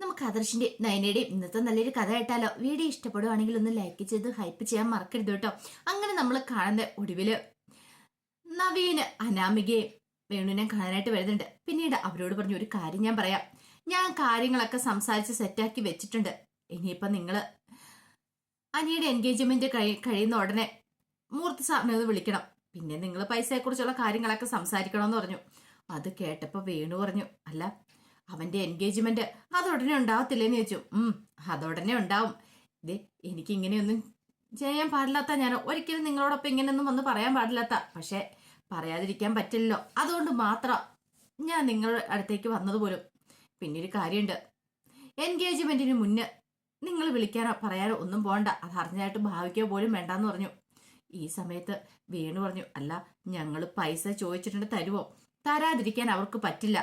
നമുക്ക് ആദർശിന്റെ നയനയുടെയും ഇന്നത്തെ നല്ലൊരു കഥ കേട്ടാലോ? വീഡിയോ ഇഷ്ടപ്പെടുവാണെങ്കിൽ ഒന്ന് ലൈക്ക് ചെയ്ത് ഹൈപ്പ് ചെയ്യാൻ മറക്കരുത് കേട്ടോ. അങ്ങനെ നമ്മൾ കാണുന്ന ഒടുവില് നവീന് അനാമികയെ വേണുവിനെ കാണാനായിട്ട് വരുന്നുണ്ട്. പിന്നീട് അവരോട് പറഞ്ഞു, ഒരു കാര്യം ഞാൻ പറയാം, ഞാൻ കാര്യങ്ങളൊക്കെ സംസാരിച്ച് സെറ്റാക്കി വെച്ചിട്ടുണ്ട്. ഇനിയിപ്പൊ നിങ്ങള് അനിയുടെ എൻഗേജ്മെന്റ് കഴിയുന്ന ഉടനെ മൂർത്തി സാറിനെ ഒന്ന് വിളിക്കണം. പിന്നെ നിങ്ങൾ പൈസയെക്കുറിച്ചുള്ള കാര്യങ്ങളൊക്കെ സംസാരിക്കണമെന്ന് പറഞ്ഞു. അത് കേട്ടപ്പോ വേണു പറഞ്ഞു, അല്ല അവന്റെ എൻഗേജ്മെന്റ് അതുടനെ ഉണ്ടാവത്തില്ലേന്ന് ചോദിച്ചു. അതുടനെ ഉണ്ടാവും. ഇത് എനിക്ക് ഇങ്ങനെയൊന്നും ചെയ്യാൻ പാടില്ലാത്ത, ഞാൻ ഒരിക്കലും നിങ്ങളോടൊപ്പം ഇങ്ങനെയൊന്നും വന്ന് പറയാൻ പാടില്ലാത്ത, പക്ഷെ പറയാതിരിക്കാൻ പറ്റില്ലല്ലോ, അതുകൊണ്ട് മാത്രം ഞാൻ നിങ്ങളുടെ അടുത്തേക്ക് വന്നതുപോലും. പിന്നെ ഒരു കാര്യമുണ്ട്, എൻഗേജ്മെന്റിന് മുന്നേ നിങ്ങൾ വിളിക്കാനോ പറയാനോ ഒന്നും പോകണ്ട, അത് അറിഞ്ഞായിട്ട് ഭാവിക്കോ പോലും വേണ്ടാന്ന് പറഞ്ഞു. ഈ സമയത്ത് വേണു പറഞ്ഞു, അല്ല ഞങ്ങൾ പൈസ ചോദിച്ചിട്ടുണ്ട്, തരുമോ? തരാതിരിക്കാൻ അവർക്ക് പറ്റില്ല,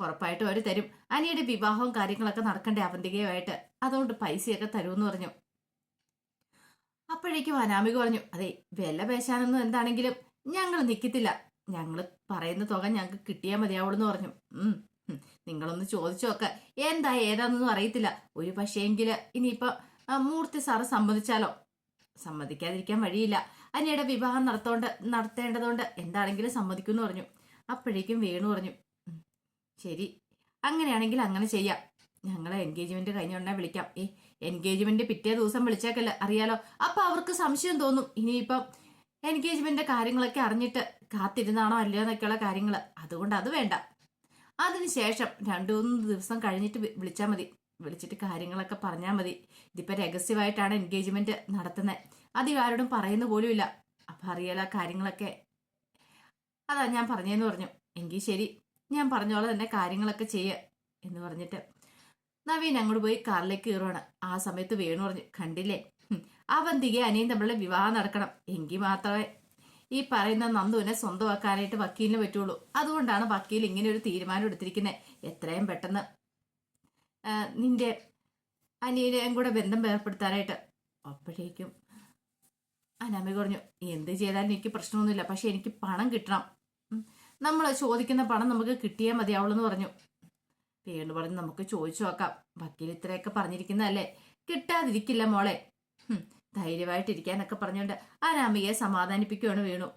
ഉറപ്പായിട്ടും അവർ തരും. അനിയുടെ വിവാഹവും കാര്യങ്ങളൊക്കെ നടക്കണ്ടേ അവന്തികയുമായിട്ട്, അതുകൊണ്ട് പൈസയൊക്കെ തരുമെന്ന് പറഞ്ഞു. അപ്പോഴേക്കും അനാമിക പറഞ്ഞു, അതെ വില പേശാനൊന്നും എന്താണെങ്കിലും ഞങ്ങൾ നിൽക്കത്തില്ല, ഞങ്ങൾ പറയുന്ന തുക ഞങ്ങൾക്ക് കിട്ടിയാൽ മതിയാവുള്ളൂ പറഞ്ഞു. നിങ്ങളൊന്ന് ചോദിച്ചു നോക്ക, എന്താ ഏതാണെന്നൊന്നും അറിയത്തില്ല. ഒരു പക്ഷേങ്കില് ഇനിയിപ്പൊ മൂർത്തി സാറ് സമ്മതിച്ചാലോ? സമ്മതിക്കാതിരിക്കാൻ വഴിയില്ല, അനിയുടെ വിവാഹം നടത്തേണ്ടതുകൊണ്ട് എന്താണെങ്കിലും സമ്മതിക്കുമെന്ന് പറഞ്ഞു. അപ്പോഴേക്കും വേണു പറഞ്ഞു, ശരി അങ്ങനെയാണെങ്കിൽ അങ്ങനെ ചെയ്യാം, ഞങ്ങളെ എൻഗേജ്മെന്റ് കഴിഞ്ഞുടനെ വിളിക്കാം. എൻഗേജ്മെന്റ് പിറ്റേ ദിവസം വിളിച്ചേക്കല്ല, അറിയാലോ, അപ്പൊ അവർക്ക് സംശയം തോന്നും. ഇനിയിപ്പം എൻഗേജ്മെന്റ് കാര്യങ്ങളൊക്കെ അറിഞ്ഞിട്ട് കാത്തിരുന്നാണോ അല്ലയോ എന്നൊക്കെയുള്ള കാര്യങ്ങൾ, അതുകൊണ്ട് അത് വേണ്ട. അതിനുശേഷം 2-3 ദിവസം കഴിഞ്ഞിട്ട് വിളിച്ചാൽ മതി, വിളിച്ചിട്ട് കാര്യങ്ങളൊക്കെ പറഞ്ഞാൽ മതി. ഇതിപ്പോ രഹസ്യമായിട്ടാണ് എൻഗേജ്മെന്റ് നടത്തുന്നത്, അധികം ആരോടും പറയുന്ന പോലും ഇല്ല. അപ്പൊ അറിയാലോ കാര്യങ്ങളൊക്കെ, അതാ ഞാൻ പറഞ്ഞെന്ന് പറഞ്ഞു. എങ്കിൽ ശരി, ഞാൻ പറഞ്ഞോളെ തന്നെ കാര്യങ്ങളൊക്കെ ചെയ്യ എന്ന് പറഞ്ഞിട്ട് നവീൻ അങ്ങോട്ട് പോയി കാറിലേക്ക് കയറുവാണ്. ആ സമയത്ത് വേണു പറഞ്ഞു, കണ്ടില്ലേ, അവന്തിക അനിയും തമ്മിലുള്ള വിവാഹം നടക്കണം, എങ്കിൽ മാത്രമേ ഈ പറയുന്ന നന്ദുവിനെ സ്വന്തമാക്കാനായിട്ട് വക്കീലിന് പറ്റുള്ളൂ. അതുകൊണ്ടാണ് വക്കീൽ ഇങ്ങനെ ഒരു തീരുമാനം എടുത്തിരിക്കുന്നത്. എത്രയും പെട്ടെന്ന് നിന്റെ അനിയനെയും കൂടെ ബന്ധം ഏർപ്പെടുത്താനായിട്ട്. അപ്പോഴേക്കും അനാമിക പറഞ്ഞു, എന്ത് ചെയ്താലും എനിക്ക് പ്രശ്നമൊന്നുമില്ല, പക്ഷെ എനിക്ക് പണം കിട്ടണം, നമ്മൾ ചോദിക്കുന്ന പണം നമുക്ക് കിട്ടിയേ മതിയാവുള്ളൂ എന്ന് പറഞ്ഞു. പേര് പറഞ്ഞു, നമുക്ക് ചോദിച്ചു നോക്കാം, വക്കീൽ ഇത്രയൊക്കെ പറഞ്ഞിരിക്കുന്നതല്ലേ, കിട്ടാതിരിക്കില്ല മോളെ, ധൈര്യമായിട്ടിരിക്കാനൊക്കെ പറഞ്ഞുകൊണ്ട് അനാമികയെ സമാധാനിപ്പിക്കുകയാണ് വേണു.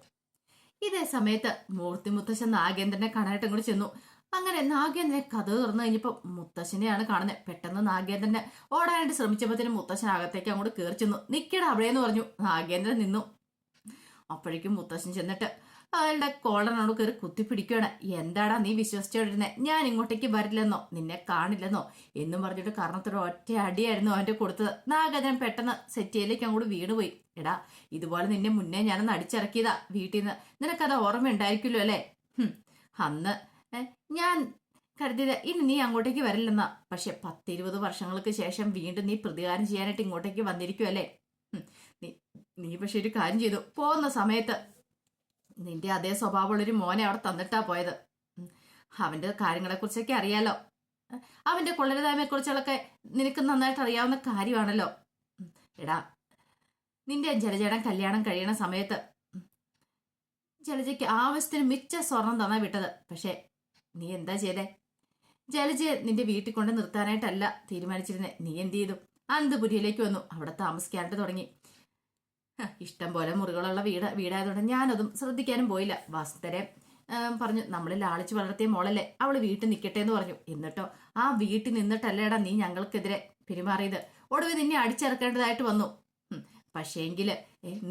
ഇതേ സമയത്ത് മൂർത്തി മുത്തശ്ശൻ നാഗേന്ദ്രനെ കാണാനായിട്ട് അങ്ങോട്ട് ചെന്നു. അങ്ങനെ നാഗേന്ദ്രനെ കഥ തുറന്നു കഴിഞ്ഞപ്പോ മുത്തശ്ശനെയാണ് കാണുന്നത്. പെട്ടെന്ന് നാഗേന്ദ്രനെ ഓടാനായിട്ട് ശ്രമിച്ചപ്പോഴത്തേനും മുത്തശ്ശൻ അകത്തേക്ക് അങ്ങോട്ട് കയറി ചെന്നു. നിക്കടാ അവിടെയെന്ന് പറഞ്ഞു. നാഗേന്ദ്രൻ നിന്നു. അപ്പോഴേക്കും മുത്തശ്ശൻ ചെന്നിട്ട് അയാളുടെ കോളറിനോട് കയറി കുത്തിപ്പിടിക്കുകയാണ്. എന്താടാ നീ വിശ്വസിച്ചോണ്ടിരുന്നേ, ഞാൻ ഇങ്ങോട്ടേക്ക് വരില്ലെന്നോ, നിന്നെ കാണില്ലെന്നോ എന്നും പറഞ്ഞിട്ട് കാരണത്തോടെ ഒറ്റ അടിയായിരുന്നു അവന്റെ കൊടുത്തത്. നാഗേന്ദ്രൻ പെട്ടെന്ന് സെറ്റിയിലേക്ക് അങ്ങോട്ട് വീണുപോയി. എടാ, ഇതുപോലെ നിന്നെ മുന്നേ ഞാനൊന്ന് അടിച്ചിറക്കിയതാ വീട്ടിൽ നിന്ന്, നിനക്കത് ഓർമ്മ ഉണ്ടായിരിക്കുമല്ലോ അല്ലേ? അന്ന് ഞാൻ കരുതിയത് ഇനി നീ അങ്ങോട്ടേക്ക് വരില്ലെന്നാ, പക്ഷെ 10-20 വർഷങ്ങൾക്ക് ശേഷം വീണ്ടും നീ പ്രതികാരം ചെയ്യാനായിട്ട് ഇങ്ങോട്ടേക്ക് വന്നിരിക്കുമല്ലേ? നീ പക്ഷെ ഒരു കാര്യം ചെയ്തു, പോകുന്ന സമയത്ത് നിന്റെ അതേ സ്വഭാവമുള്ളൊരു മോനെ അവിടെ തന്നിട്ടാ പോയത്. അവന്റെ കാര്യങ്ങളെ കുറിച്ചൊക്കെ അറിയാലോ, അവന്റെ കൊള്ളരുതായ്മയെ കുറിച്ചുള്ളൊക്കെ നിനക്ക് നന്നായിട്ട് അറിയാവുന്ന കാര്യമാണല്ലോ. എടാ, നിന്റെ ജലജയുടെ കല്യാണം കഴിയണ സമയത്ത് ജലജയ്ക്ക് ആവശ്യത്തിന് മിച്ച സ്വർണം തന്നാ വിട്ടത്. പക്ഷെ നീ എന്താ ചെയ്തേ? ജലജയെ നിന്റെ വീട്ടിൽ കൊണ്ട് നിർത്താനായിട്ടല്ല തീരുമാനിച്ചിരുന്നേ. നീ എന്ത് ചെയ്തു? അനന്തപുരിയിലേക്ക് വന്നു, അവിടെ താമസിക്കാനായിട്ട് തുടങ്ങി. ഇഷ്ടം പോലെ മുറികളുള്ള വീടായതുകൊണ്ട് ഞാനതും ശ്രദ്ധിക്കാനും പോയില്ല. വാസുതരെ പറഞ്ഞു, നമ്മൾ ലാളിച്ച് വളർത്തിയ മോളല്ലേ, അവള് വീട്ടിൽ നിൽക്കട്ടെ എന്ന് പറഞ്ഞു. എന്നിട്ടോ ആ വീട്ടിൽ നിന്നിട്ടല്ലേടാ നീ ഞങ്ങൾക്കെതിരെ പെരുമാറിയത്. ഒടുവിൽ നിന്നെ അടിച്ചിറക്കേണ്ടതായിട്ട് വന്നു. പക്ഷേങ്കില്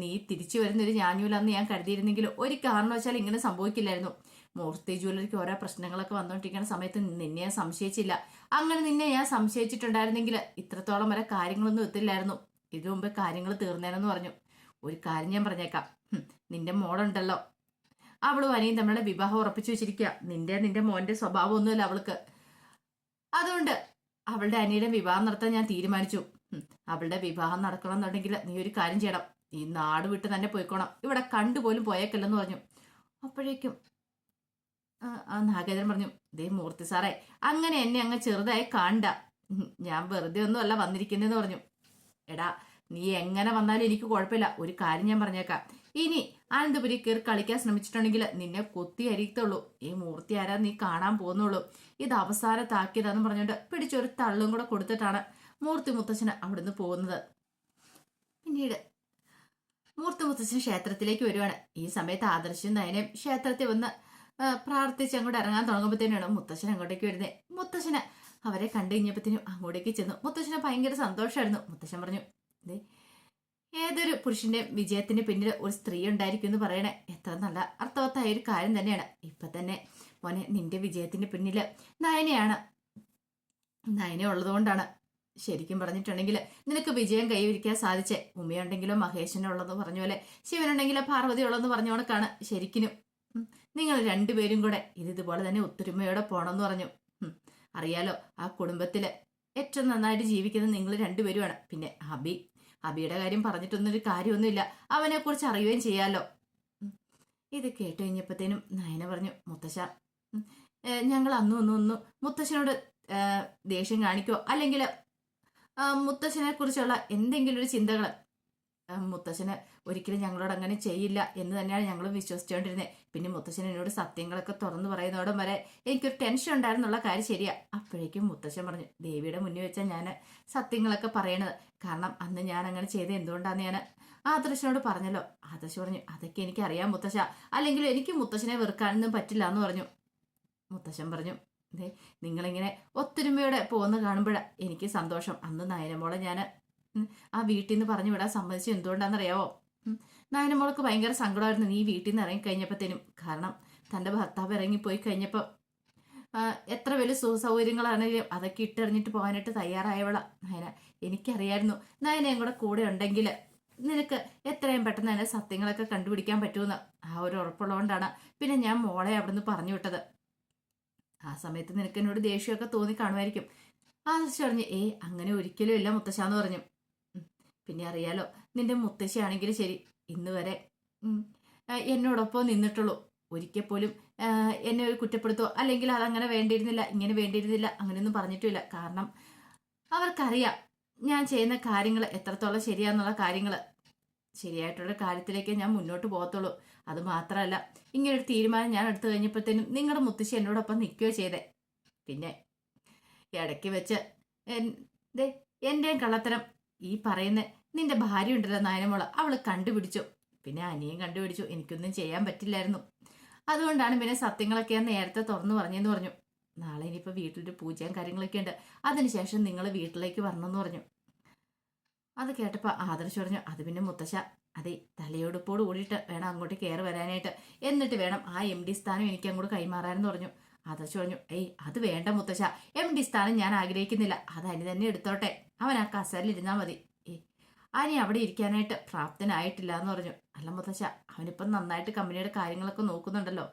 നീ തിരിച്ചു വരുന്നൊരു ഞാഞ്ഞൂലാന്ന് ഞാൻ കരുതിയിരുന്നെങ്കിൽ ഒരു കാരണവശാൽ ഇങ്ങനെ സംഭവിക്കില്ലായിരുന്നു. മൂർത്തി ജ്വല്ലറിക്ക് ഓരോ പ്രശ്നങ്ങളൊക്കെ വന്നുകൊണ്ടിരിക്കുന്ന സമയത്ത് നിന്നെ ഞാൻ സംശയിച്ചില്ല. അങ്ങനെ നിന്നെ ഞാൻ സംശയിച്ചിട്ടുണ്ടായിരുന്നെങ്കിൽ ഇത്രത്തോളം വരെ കാര്യങ്ങളൊന്നും എത്തില്ലായിരുന്നു. ഇതിനു മുമ്പ് കാര്യങ്ങൾ തീർന്നേനെന്ന് പറഞ്ഞു. ഒരു കാര്യം ഞാൻ പറഞ്ഞേക്കാം, നിന്റെ മോളുണ്ടല്ലോ, അവളും അനിയും തമ്മിലുള്ള വിവാഹം ഉറപ്പിച്ചു വെച്ചിരിക്കുക. നിന്റെ മോന്റെ സ്വഭാവമൊന്നുമല്ല അവൾക്ക്. അതുകൊണ്ട് അവളുടെ അനിയുടെ വിവാഹം നടത്താൻ ഞാൻ തീരുമാനിച്ചു. അവളുടെ വിവാഹം നടക്കണം എന്നുണ്ടെങ്കിൽ നീ ഒരു കാര്യം ചെയ്യണം, ഈ നാട് വിട്ട് തന്നെ പോയിക്കോണം, ഇവിടെ കണ്ടുപോലും പോയേക്കല്ലെന്ന് പറഞ്ഞു. അപ്പോഴേക്കും നാഗേന്ദ്രൻ പറഞ്ഞു, ദേ മൂർത്തി സാറേ, അങ്ങനെ എന്നെ അങ്ങ് ചെറുതായി കാണണ്ട, ഞാൻ വെറുതെ ഒന്നും അല്ല വന്നിരിക്കുന്നതെന്ന് പറഞ്ഞു. എടാ, നീ എങ്ങനെ വന്നാലും എനിക്ക് കുഴപ്പമില്ല. ഒരു കാര്യം ഞാൻ പറഞ്ഞേക്കാം, ഇനി അനന്തപുരി കയറി കളിക്കാൻ ശ്രമിച്ചിട്ടുണ്ടെങ്കിൽ നിന്നെ കൊത്തി അരിക്കത്തുള്ളൂ. ഈ മൂർത്തി ആരാ നീ കാണാൻ പോകുന്നുള്ളൂ. ഇത് അവസാനത്താക്കിയതാന്ന് പറഞ്ഞുകൊണ്ട് പിടിച്ചൊരു തള്ളും കൂടെ കൊടുത്തിട്ടാണ് മൂർത്തി മുത്തച്ഛന് അവിടുന്ന് പോകുന്നത്. പിന്നീട് മൂർത്തി മുത്തച്ഛൻ ക്ഷേത്രത്തിലേക്ക് വരുവാണ്. ഈ സമയത്ത് ആദർശം നയനയും ക്ഷേത്രത്തിൽ വന്ന് പ്രാർത്ഥിച്ച് അങ്ങോട്ട് ഇറങ്ങാൻ തുടങ്ങുമ്പോഴത്തേനാണ് മുത്തശ്ശൻ അങ്ങോട്ടേക്ക് വരുന്നത്. മുത്തശ്ശന് അവരെ കണ്ടു കഴിഞ്ഞപ്പോഴത്തേനും അങ്ങോട്ടേക്ക് ചെന്നു. മുത്തശ്ശന് ഭയങ്കര സന്തോഷമായിരുന്നു. മുത്തശ്ശൻ പറഞ്ഞു, ഏതൊരു പുരുഷന്റെ വിജയത്തിന് പിന്നിൽ ഒരു സ്ത്രീ ഉണ്ടായിരിക്കും എന്ന് പറയണേ എത്ര നല്ല അർത്ഥവത്തായ ഒരു കാര്യം തന്നെയാണ്. ഇപ്പൊ തന്നെ മോനെ നിന്റെ വിജയത്തിന്റെ പിന്നില് നയനയാണ്. നയന ഉള്ളതുകൊണ്ടാണ് ശരിക്കും പറഞ്ഞിട്ടുണ്ടെങ്കിൽ നിനക്ക് വിജയം കൈവരിക്കാൻ സാധിച്ചേ. ഉമ്മയുണ്ടെങ്കിലോ മഹേശനുള്ളതെന്ന് പറഞ്ഞ പോലെ ശിവനുണ്ടെങ്കിലോ പാർവതി ഉള്ളതെന്ന് പറഞ്ഞ കണക്കാണ് ശരിക്കും. നിങ്ങൾ രണ്ടുപേരും കൂടെ ഇതുപോലെ തന്നെ ഒത്തൊരുമയോടെ പോണമെന്ന് പറഞ്ഞു. അറിയാലോ ആ കുടുംബത്തില് ഏറ്റവും നന്നായിട്ട് ജീവിക്കുന്നത് നിങ്ങൾ രണ്ടുപേരുമാണ്. പിന്നെ അബിയുടെ കാര്യം പറഞ്ഞിട്ടൊന്നൊരു കാര്യമൊന്നുമില്ല, അവനെ കുറിച്ച് അറിയുകയും ചെയ്യാലോ. ഇത് കേട്ട് കഴിഞ്ഞപ്പോഴത്തേനും നയന പറഞ്ഞു, മുത്തശ്ശ ഞങ്ങൾ ഒന്നും മുത്തശ്ശനോട് ദേഷ്യം കാണിക്കോ അല്ലെങ്കിൽ മുത്തശ്ശനെ കുറിച്ചുള്ള എന്തെങ്കിലും ഒരു ചിന്തകൾ മുത്തശ്ശന് ഒരിക്കലും ഞങ്ങളോട് അങ്ങനെ ചെയ്യില്ല എന്ന് തന്നെയാണ് ഞങ്ങൾ വിശ്വസിച്ചുകൊണ്ടിരുന്നത്. പിന്നെ മുത്തശ്ശൻ എന്നോട് സത്യങ്ങളൊക്കെ തുറന്നു പറയുന്നതോടും വരെ എനിക്കൊരു ടെൻഷൻ ഉണ്ടായിരുന്നുള്ള കാര്യം ശരിയാ. അപ്പോഴേക്കും മുത്തശ്ശൻ പറഞ്ഞു, ദേവിയുടെ മുന്നിൽ വെച്ചാൽ ഞാൻ സത്യങ്ങളൊക്കെ പറയണത്. കാരണം അന്ന് ഞാൻ അങ്ങനെ ചെയ്ത് എന്തുകൊണ്ടാന്ന് ഞാൻ ആദർശനോട് പറഞ്ഞല്ലോ. ആദർശ് പറഞ്ഞു, അതൊക്കെ എനിക്കറിയാം മുത്തശ്ശ, അല്ലെങ്കിൽ എനിക്ക് മുത്തശ്ശനെ വെറുക്കാനൊന്നും പറ്റില്ല എന്ന് പറഞ്ഞു. മുത്തശ്ശൻ പറഞ്ഞു, നിങ്ങളിങ്ങനെ ഒത്തൊരുമയോടെ പോകുന്ന കാണുമ്പോഴാണ് എനിക്ക് സന്തോഷം. അന്ന് നയനമോളെ ഞാൻ ആ വീട്ടിൽ നിന്ന് പറഞ്ഞു വിടാൻ സമ്മതിച്ചു എന്തുകൊണ്ടാണെന്നറിയാവോ? നയനമോൾക്ക് ഭയങ്കര സങ്കടമായിരുന്നു നീ വീട്ടിൽ നിന്ന് ഇറങ്ങിക്കഴിഞ്ഞപ്പോഴത്തേനും. കാരണം തൻ്റെ ഭർത്താവ് ഇറങ്ങിപ്പോയി കഴിഞ്ഞപ്പോൾ എത്ര വലിയ സുഖസൗകര്യങ്ങളാണെങ്കിലും അതൊക്കെ ഇട്ടെറിഞ്ഞിട്ട് പോകാനായിട്ട് തയ്യാറായവളാ നയന. എനിക്കറിയായിരുന്നു നയനയും കൂടെ ഉണ്ടെങ്കിൽ നിനക്ക് എത്രയും പെട്ടെന്ന് തന്നെ സത്യങ്ങളൊക്കെ കണ്ടുപിടിക്കാൻ പറ്റുമെന്ന്. ആ ഒരു ഉറപ്പുള്ളതുകൊണ്ടാണ് പിന്നെ ഞാൻ മോളെ അവിടുന്ന് പറഞ്ഞു വിട്ടത്. ആ സമയത്ത് നിനക്ക് എന്നോട് ദേഷ്യമൊക്കെ തോന്നി കാണുമായിരിക്കും. ആദർശ് പറഞ്ഞു, അങ്ങനെ ഒരിക്കലും ഇല്ല മുത്തശ്ശാന്ന് പറഞ്ഞു. പിന്നെ അറിയാലോ നിന്റെ മുത്തശ്ശിയാണെങ്കിൽ ശരി ഇന്ന് വരെ എന്നോടൊപ്പം നിന്നിട്ടുള്ളൂ. ഒരിക്കൽ പോലും എന്നെ ഒരു കുറ്റപ്പെടുത്തോ അല്ലെങ്കിൽ അതങ്ങനെ വേണ്ടിയിരുന്നില്ല ഇങ്ങനെ വേണ്ടിയിരുന്നില്ല അങ്ങനെയൊന്നും പറഞ്ഞിട്ടില്ല. കാരണം അവർക്കറിയാം ഞാൻ ചെയ്യുന്ന കാര്യങ്ങൾ എത്രത്തോളം ശരിയാന്നുള്ള കാര്യങ്ങൾ. ശരിയായിട്ടുള്ള കാര്യത്തിലേക്ക് ഞാൻ മുന്നോട്ട് പോകത്തുള്ളൂ. അത് മാത്രമല്ല ഇങ്ങനൊരു തീരുമാനം ഞാൻ എടുത്തു കഴിഞ്ഞപ്പോഴത്തേനും നിങ്ങളുടെ മുത്തശ്ശി എന്നോടൊപ്പം നിൽക്കുകയോ ചെയ്തേ. പിന്നെ ഇടയ്ക്ക് വെച്ച് എൻ്റെയും കള്ളത്തരം ഈ പറയുന്ന നിന്റെ ഭാര്യ ഉണ്ടല്ലോ നയനമോള്, അവള് കണ്ടുപിടിച്ചു. പിന്നെ അനിയും കണ്ടുപിടിച്ചു. എനിക്കൊന്നും ചെയ്യാൻ പറ്റില്ലായിരുന്നു. അതുകൊണ്ടാണ് പിന്നെ സത്യങ്ങളൊക്കെ ഞാൻ നേരത്തെ തുറന്നു പറഞ്ഞെന്ന് പറഞ്ഞു. നാളെ ഇനിയിപ്പോൾ വീട്ടിലൊരു പൂജയും കാര്യങ്ങളൊക്കെ ഉണ്ട്, അതിനുശേഷം നിങ്ങൾ വീട്ടിലേക്ക് വരണമെന്ന് പറഞ്ഞു. അത് കേട്ടപ്പോൾ ആദർശ് പറഞ്ഞു, അത് പിന്നെ മുത്തശ്ശ അതെ തലയോടുപ്പോട് കൂടിയിട്ട് വേണം അങ്ങോട്ട് കയറി വരാനായിട്ട്, എന്നിട്ട് വേണം ആ MD സ്ഥാനം എനിക്ക് അങ്ങോട്ട് കൈമാറാനെന്ന് പറഞ്ഞു. ആദർശ് പറഞ്ഞു, അത് വേണ്ട മുത്തശ്ശ, MD സ്ഥാനം ഞാൻ ആഗ്രഹിക്കുന്നില്ല, അത് അനി തന്നെ എടുത്തോട്ടെ, അവൻ ആ കസേരയിലിരുന്നാൽ മതി. അനി അവിടെ ഇരിക്കാനായിട്ട് പ്രാപ്തനായിട്ടില്ല എന്ന് പറഞ്ഞു. അല്ല മുത്തശ്ശ, അവനിപ്പം നന്നായിട്ട് കമ്പനിയുടെ കാര്യങ്ങളൊക്കെ നോക്കുന്നുണ്ടല്ലോ.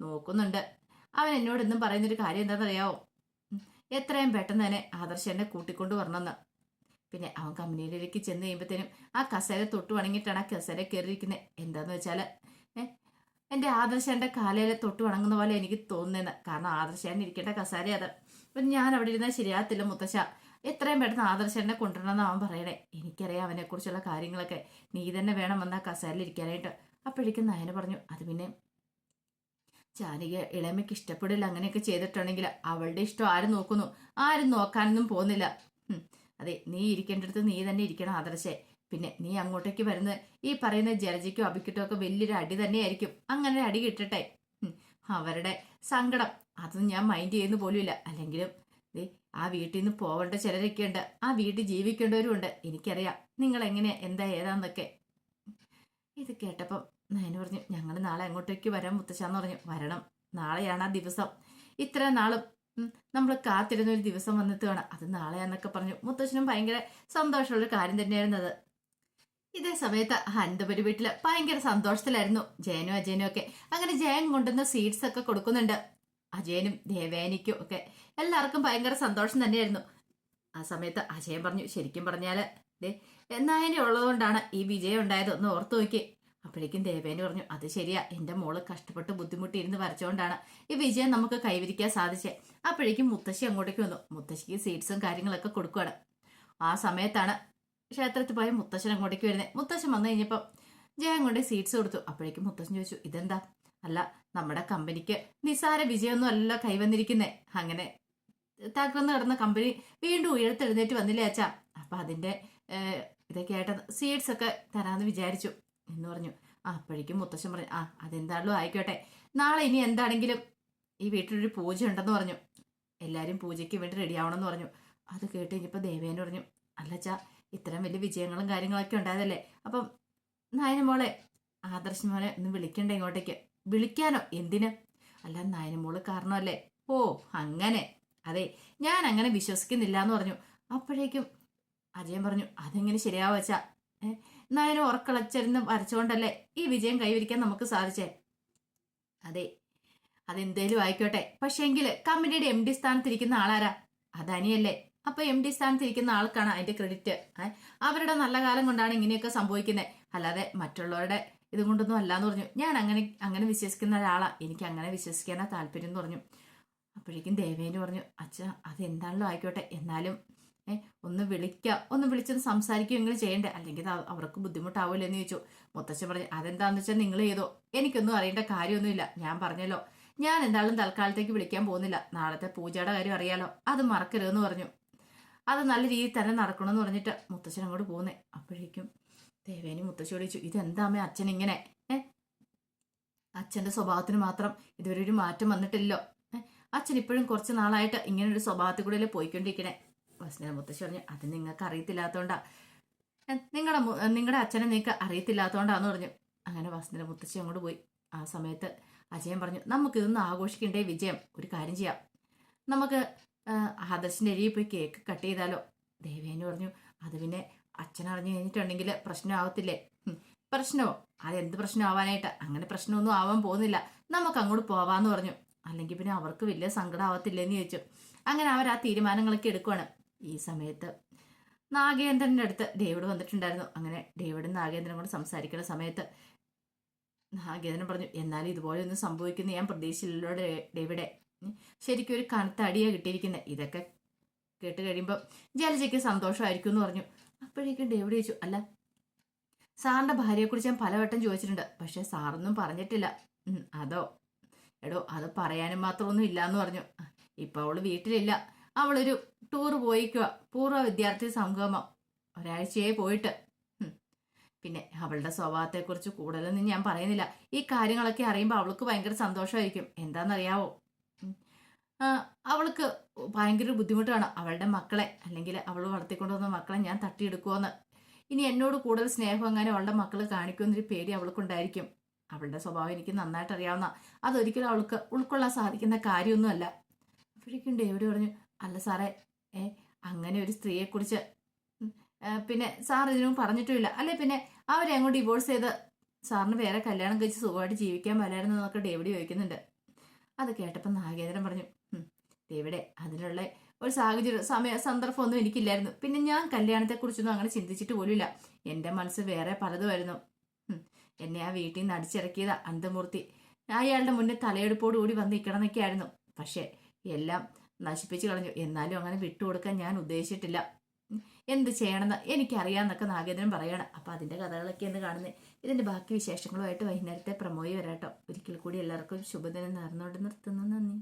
നോക്കുന്നുണ്ട്. അവൻ എന്നോട് ഇന്നും പറയുന്നൊരു കാര്യം എന്താണെന്നറിയാവോ? എത്രയും പെട്ടെന്ന് തന്നെ ആദർശ് എന്നെ കൂട്ടിക്കൊണ്ട് വരണമെന്ന്. പിന്നെ അവൻ കമ്പനിയിലേക്ക് ചെന്ന് കഴിയുമ്പോഴത്തേനും ആ കസേര തൊട്ട് വണങ്ങിയിട്ടാണ് ആ കസേര കയറിയിരിക്കുന്നത്. എന്താന്ന് വെച്ചാൽ എൻ്റെ ആദർശൻ്റെ കാലയിൽ തൊട്ട് വണങ്ങുന്ന പോലെ എനിക്ക് തോന്നുന്നതെന്ന്. കാരണം ആദർശൻ ഇരിക്കേണ്ട കസേര അത്. പിന്നെ ഞാൻ അവിടെ ഇരുന്നാൽ ശരിയാകത്തില്ല മുത്തശ്ശ, എത്രയും പെട്ടെന്ന് ആദർശനെ കൊണ്ടുവരണമെന്ന് അവൻ പറയണേ. എനിക്കറിയാം അവനെക്കുറിച്ചുള്ള കാര്യങ്ങളൊക്കെ, നീ തന്നെ വേണം വന്നാൽ കസേരയിൽ ഇരിക്കാനായിട്ട്. അപ്പോഴേക്കും നയന പറഞ്ഞു, അത് പിന്നെ ജാനകി ഇളമയ്ക്ക് ഇഷ്ടപ്പെടില്ല അങ്ങനെയൊക്കെ ചെയ്തിട്ടുണ്ടെങ്കിൽ. അവളുടെ ഇഷ്ടം ആരും നോക്കുന്നു? ആരും നോക്കാനൊന്നും പോകുന്നില്ല. അതെ, നീ ഇരിക്കേണ്ടടുത്ത് നീ തന്നെ ഇരിക്കണം ആദർശേ. പിന്നെ നീ അങ്ങോട്ടേക്ക് വരുന്നത് ഈ പറയുന്ന ജലജിക്കോ അബിക്കിട്ടോ ഒക്കെ വലിയൊരു അടി തന്നെയായിരിക്കും. അങ്ങനെ ഒരു അടി കിട്ടട്ടെ. അവരുടെ സങ്കടം അതൊന്നും ഞാൻ മൈൻഡ് ചെയ്യുന്ന പോലുമില്ല. അല്ലെങ്കിലും ആ വീട്ടിൽ നിന്ന് പോവേണ്ട ചിലരൊക്കെ ഉണ്ട്, ആ വീട്ടിൽ ജീവിക്കേണ്ടവരും ഉണ്ട്. എനിക്കറിയാം നിങ്ങൾ എങ്ങനെ എന്താ ഏതാന്നൊക്കെ. ഇത് കേട്ടപ്പം നയന പറഞ്ഞു, ഞങ്ങൾ നാളെ അങ്ങോട്ടേക്ക് വരാം മുത്തശ്ശാന്ന് പറഞ്ഞു. വരണം, നാളെയാണ് ആ ദിവസം. ഇത്ര നാളും നമ്മൾ കാത്തിരുന്ന ഒരു ദിവസം വന്നെത്തുകയാണ്, അത് നാളെയാന്നൊക്കെ പറഞ്ഞു. മുത്തശ്ശനും ഭയങ്കര സന്തോഷമുള്ളൊരു കാര്യം തന്നെയായിരുന്നത്. ഇതേ സമയത്ത് അനന്തപുരി വീട്ടില് ഭയങ്കര സന്തോഷത്തിലായിരുന്നു ജയനും അജയനും ഒക്കെ. അങ്ങനെ ജയൻ കൊണ്ടുവന്ന സ്വീറ്റ്സ് ഒക്കെ കൊടുക്കുന്നുണ്ട് അജയനും ദേവേനിക്കും ഒക്കെ. എല്ലാവർക്കും ഭയങ്കര സന്തോഷം തന്നെയായിരുന്നു. ആ സമയത്ത് അജയൻ പറഞ്ഞു, ശരിക്കും പറഞ്ഞാല് നയന ഉള്ളതുകൊണ്ടാണ് ഈ വിജയം ഉണ്ടായത്, ഒന്ന് ഓർത്തു നോക്കി. അപ്പോഴേക്കും ദേവേനി പറഞ്ഞു, അത് ശരിയാ, എൻ്റെ മോള് കഷ്ടപ്പെട്ട് ബുദ്ധിമുട്ടി ഇരുന്ന് വരച്ചുകൊണ്ടാണ് ഈ വിജയം നമുക്ക് കൈവരിക്കാൻ സാധിച്ചേ. അപ്പോഴേക്കും മുത്തശ്ശി അങ്ങോട്ടേക്ക് വന്നു. മുത്തശ്ശിക്ക് സീഡ്സും കാര്യങ്ങളൊക്കെ കൊടുക്കുകയാണ്. ആ സമയത്താണ് ക്ഷേത്രത്തിൽ പോയ മുത്തശ്ശൻ അങ്ങോട്ടേക്ക് വരുന്നത്. മുത്തശ്ശൻ വന്നു കഴിഞ്ഞപ്പം ജയൻ കൊണ്ട് സീറ്റ്സ് കൊടുത്തു. അപ്പോഴേക്കും മുത്തശ്ശൻ ചോദിച്ചു, ഇതെന്താ? അല്ല, നമ്മുടെ കമ്പനിക്ക് നിസാര വിജയമൊന്നും അല്ല കൈവന്നിരിക്കുന്നേ. അങ്ങനെ തകർന്ന് കിടന്ന കമ്പനി വീണ്ടും ഉയർത്തെഴുന്നേറ്റ് വന്നില്ലേ അച്ഛാ. അപ്പൊ അതിന്റെ ഇതൊക്കെ ആയിട്ട് സീഡ്സ് ഒക്കെ തരാന്ന് വിചാരിച്ചു എന്ന് പറഞ്ഞു. അപ്പോഴേക്കും മുത്തശ്ശൻ പറഞ്ഞു, അതെന്താണല്ലോ ആയിക്കോട്ടെ. നാളെ ഇനി എന്താണെങ്കിലും ഈ വീട്ടിലൊരു പൂജ ഉണ്ടെന്ന് പറഞ്ഞു. എല്ലാവരും പൂജയ്ക്ക് വേണ്ടി റെഡി ആവണമെന്ന് പറഞ്ഞു. അത് കേട്ട് കഴിഞ്ഞപ്പോൾ ദേവേനെ പറഞ്ഞു, അല്ലച്ചാ, ഇത്തരം വലിയ വിജയങ്ങളും കാര്യങ്ങളൊക്കെ ഉണ്ടായതല്ലേ, അപ്പം നായനമോളെ, ആദർശ് മോനെ ഒന്ന് വിളിക്കണ്ടേ ഇങ്ങോട്ടേക്ക്? വിളിക്കാനോ? എന്തിന്? അല്ല, നായനമോള് കാരണമല്ലേ. ഓ അങ്ങനെ. അതെ, ഞാൻ അങ്ങനെ വിശ്വസിക്കുന്നില്ല എന്ന് പറഞ്ഞു. അപ്പോഴേക്കും അജയൻ പറഞ്ഞു, അതെങ്ങനെ ശരിയാവോ വെച്ചാ? നായന ഉറക്കളച്ചിരുന്ന് വരച്ചുകൊണ്ടല്ലേ ഈ വിജയം കൈവരിക്കാൻ നമുക്ക് സാധിച്ചേ. അതെ, അതെന്തേലും ആയിക്കോട്ടെ. പക്ഷേങ്കില് കമ്പനിയുടെ MD സ്ഥാനത്തിരിക്കുന്ന ആളാരാ? അതനിയല്ലേ. അപ്പൊ MD സ്ഥാനത്തിരിക്കുന്ന ആൾക്കാണ് അതിന്റെ ക്രെഡിറ്റ്. അവരുടെ നല്ല കാലം കൊണ്ടാണ് ഇങ്ങനെയൊക്കെ സംഭവിക്കുന്നത്, അല്ലാതെ മറ്റുള്ളവരുടെ ഇത് കൊണ്ടൊന്നും അല്ലാന്ന് പറഞ്ഞു. ഞാൻ അങ്ങനെ വിശ്വസിക്കുന്ന ഒരാളാ, എനിക്ക് അങ്ങനെ വിശ്വസിക്കാനാ താല്പര്യം എന്ന് പറഞ്ഞു. അപ്പോഴേക്കും ദേവേന് പറഞ്ഞു, അച്ഛാ, അതെന്താണല്ലോ ആയിക്കോട്ടെ, എന്നാലും ഒന്ന് വിളിച്ചൊന്ന് സംസാരിക്കുകയെങ്കിലും ചെയ്യണ്ടേ, അല്ലെങ്കിൽ അവർക്ക് ബുദ്ധിമുട്ടാവില്ല എന്ന് ചോദിച്ചു. മുത്തച്ഛൻ പറഞ്ഞു, അതെന്താന്ന് വെച്ചാൽ നിങ്ങൾ ചെയ്തോ, എനിക്കൊന്നും അറിയേണ്ട കാര്യമൊന്നുമില്ല. ഞാൻ പറഞ്ഞല്ലോ, ഞാൻ എന്തായാലും തൽക്കാലത്തേക്ക് വിളിക്കാൻ പോകുന്നില്ല. നാളത്തെ പൂജയുടെ കാര്യം അറിയാലോ, അത് മറക്കരുതെന്ന് പറഞ്ഞു. അത് നല്ല രീതിയിൽ തന്നെ നടക്കണമെന്ന് പറഞ്ഞിട്ട് മുത്തച്ഛൻ അങ്ങോട്ട് പോകുന്നേ. അപ്പോഴേക്കും ദേവേനി മുത്തശ്ശിയോട് ചോദിച്ചു, ഇതെന്താമേ അച്ഛൻ ഇങ്ങനെ? അച്ഛന്റെ സ്വഭാവത്തിന് മാത്രം ഇതുവരെ ഒരു മാറ്റം വന്നിട്ടില്ലല്ലോ. അച്ഛൻ ഇപ്പോഴും കുറച്ച് നാളായിട്ട് ഇങ്ങനെ ഒരു സ്വഭാവത്തിൽ കൂടെ പോയിക്കൊണ്ടിരിക്കണേ. വസ്നേഹ മുത്തശ്ശി പറഞ്ഞു, അത് നിങ്ങൾക്ക് അറിയത്തില്ലാത്തോണ്ടാ, നിങ്ങളുടെ അച്ഛനെ നിങ്ങൾക്ക് അറിയത്തില്ലാത്തോണ്ടാന്ന് പറഞ്ഞു. അങ്ങനെ വസ്നേഹ മുത്തശ്ശി അങ്ങോട്ട് പോയി. ആ സമയത്ത് അജയൻ പറഞ്ഞു, നമുക്കിതൊന്ന് ആഘോഷിക്കണ്ടേ വിജയം? ഒരു കാര്യം ചെയ്യാം, നമുക്ക് ആദർശിന്റെ അരിയിൽ പോയി കേക്ക് കട്ട് ചെയ്താലോ? ദേവേന് പറഞ്ഞു, അത് പിന്നെ അച്ഛൻ അറിഞ്ഞു കഴിഞ്ഞിട്ടുണ്ടെങ്കിൽ പ്രശ്നമാവത്തില്ലേ? പ്രശ്നമോ? അതെന്ത് പ്രശ്നമാവാനായിട്ട്? അങ്ങനെ പ്രശ്നമൊന്നും ആവാൻ പോകുന്നില്ല, നമുക്ക് അങ്ങോട്ട് പോവാന്ന് പറഞ്ഞു. അല്ലെങ്കിൽ പിന്നെ അവർക്ക് വലിയ സങ്കടം ആവത്തില്ലെന്ന് ചോദിച്ചു. അങ്ങനെ അവർ ആ തീരുമാനങ്ങളൊക്കെ എടുക്കുവാണ്. ഈ സമയത്ത് നാഗേന്ദ്രൻ്റെ അടുത്ത് ഡേവിഡ് വന്നിട്ടുണ്ടായിരുന്നു. അങ്ങനെ ഡേവിഡും നാഗേന്ദ്രനും കൂടെ സംസാരിക്കുന്ന സമയത്ത് നാഗേന്ദ്രൻ പറഞ്ഞു, എന്നാലും ഇതുപോലെ ഒന്നും സംഭവിക്കുന്ന ഞാൻ പ്രതീക്ഷിച്ചില്ലല്ലോ ഡേവിഡെ. ശരിക്കും ഒരു കനത്ത അടിയാണ് കിട്ടിയിരിക്കുന്നത്. ഇതൊക്കെ കേട്ട് കഴിയുമ്പോൾ ജലജയ്ക്ക് സന്തോഷമായിരിക്കും എന്ന് പറഞ്ഞു. അപ്പോഴേക്കും ഡേവിഡ് ചോദിച്ചു, അല്ല, സാറിന്റെ ഭാര്യയെക്കുറിച്ച് ഞാൻ പലവട്ടം ചോദിച്ചിട്ടുണ്ട്, പക്ഷെ സാറൊന്നും പറഞ്ഞിട്ടില്ല. അതോ? എടോ, അത് പറയാനും മാത്രമൊന്നും ഇല്ല എന്ന് പറഞ്ഞു. ഇപ്പൊ അവള് വീട്ടിലില്ല, അവളൊരു ടൂർ പോയിക്കുക, പൂർവ്വ വിദ്യാർത്ഥി സംഗമം, ഒരാഴ്ചയായി പോയിട്ട്. പിന്നെ അവളുടെ സ്വഭാവത്തെക്കുറിച്ച് കൂടുതലൊന്നും ഞാൻ പറയുന്നില്ല. ഈ കാര്യങ്ങളൊക്കെ അറിയുമ്പോൾ അവൾക്ക് ഭയങ്കര സന്തോഷമായിരിക്കും. എന്താണെന്നറിയാവോ, അവൾക്ക് ഭയങ്കര ബുദ്ധിമുട്ടാണ് അവളുടെ മക്കളെ, അല്ലെങ്കിൽ അവൾ വളർത്തിക്കൊണ്ടുവന്ന മക്കളെ ഞാൻ തട്ടിയെടുക്കുമെന്ന്. ഇനി എന്നോട് കൂടുതൽ സ്നേഹം അങ്ങനെ അവളുടെ മക്കൾ കാണിക്കുമെന്നൊരു പേടി അവൾക്കുണ്ടായിരിക്കും. അവളുടെ സ്വഭാവം എനിക്ക് നന്നായിട്ട് അറിയാവുന്ന, അതൊരിക്കലും അവൾക്ക് ഉൾക്കൊള്ളാൻ സാധിക്കുന്ന കാര്യമൊന്നുമല്ല. അപ്പോഴേക്കും ഡേവിഡ് പറഞ്ഞു, അല്ല സാറേ, അങ്ങനെ ഒരു സ്ത്രീയെക്കുറിച്ച് പിന്നെ സാർ ഇതിനും പറഞ്ഞിട്ടുമില്ല അല്ലെ? പിന്നെ അവരെ അങ്ങോട്ട് ഡിവോഴ്സ് ചെയ്ത് സാറിന് വേറെ കല്യാണം കഴിച്ച് സുഖമായിട്ട് ജീവിക്കാൻ വരായിരുന്നു എന്നൊക്കെ ഡേവിഡ് ചോദിക്കുന്നുണ്ട്. അത് കേട്ടപ്പോൾ നാഗേന്ദ്രൻ പറഞ്ഞു, ഡേവിഡെ, അതിനുള്ള ഒരു സന്ദർഭമൊന്നും എനിക്കില്ലായിരുന്നു. പിന്നെ ഞാൻ കല്യാണത്തെക്കുറിച്ചൊന്നും അങ്ങനെ ചിന്തിച്ചിട്ട് പോലുമില്ല. എൻ്റെ മനസ്സ് വേറെ പലതുമായിരുന്നു. എന്നെ ആ വീട്ടിൽ നിന്ന് അടിച്ചിറക്കിയത് അനന്തമൂർത്തി അയാളുടെ മുന്നിൽ തലയെടുപ്പോടുകൂടി വന്ന് നിൽക്കണമെന്നൊക്കെയായിരുന്നു. പക്ഷേ എല്ലാം നശിപ്പിച്ചു കളഞ്ഞു. എന്നാലും അങ്ങനെ വിട്ടുകൊടുക്കാൻ ഞാൻ ഉദ്ദേശിച്ചിട്ടില്ല. എന്ത് ചെയ്യണമെന്ന് എനിക്കറിയാമെന്നൊക്കെ നാഗേന്ദ്രൻ പറയാണ്. അപ്പം അതിൻ്റെ കഥകളൊക്കെ എന്ന് കാണുന്നത്. ഇതിൻ്റെ ബാക്കി വിശേഷങ്ങളുമായിട്ട് വൈകുന്നേരത്തെ പ്രമോയി വരാട്ടോ. ഒരിക്കൽ കൂടി എല്ലാവർക്കും ശുഭദിനം നേർന്നുകൊണ്ട് നിർത്തുന്നു. നന്ദി.